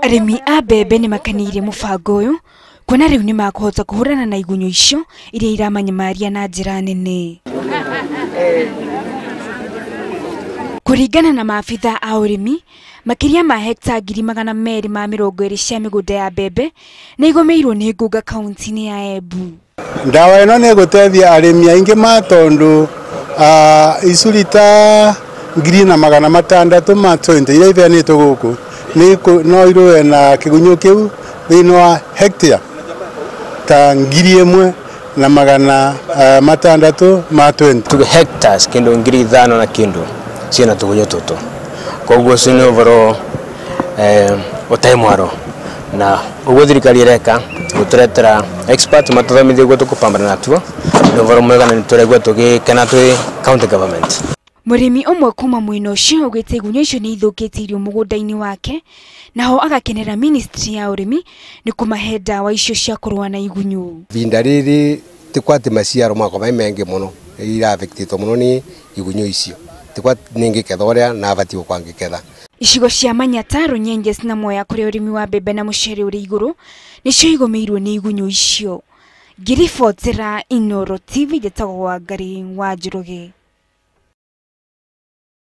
Arimi a mbembe ni makaniire mubango uyu kuona riu ni makuhota kuhurana na igunyo icio iria iramanyamaria na njira nene. Kuringana na maabithaa a urimi, Makiria ma hekta 220 cia migunda ya mbembe ni igumiirwo ni ngunga kaunti-ini ya Embu. Ndawa ino ni gutethia arimi aingi ma tondu lita ngiri na 600 ma 20 iria iveanitwo guku no irue na kigunyo kiu thiini wa hectare ta ngiri 1 na 600 ma 20 to hectares kendo ngiri 5 na kendo ciana tugunyo tutu koguo cini overall otaimwaro na uguo thirikari ireka guturetera expert matathomithie guo tukupambana natuo no overall muigana ni turegwa tugikena twi county government. Murimi umwe kuma mwino ucio ugite igunyo icio ni ithukitie irio mugunda-ini wake naho agakenera ministry ya urimi ni kumahe ndawa icio cia kurua na igunyo. Vinda riri tikwati maciaro makwa mengi muno ira affectito muno ni igunyo icio tikwati ningi kethoria na abati kwangiketha. Icigo cia Manyata, Runyenjes na Moya kuri urimi wa mbembe na mucere uri iguru nicio igumiirwo ni igunyo icio. Ngiri 4 Inooro TV jetagwo Ngari wa Njuruge.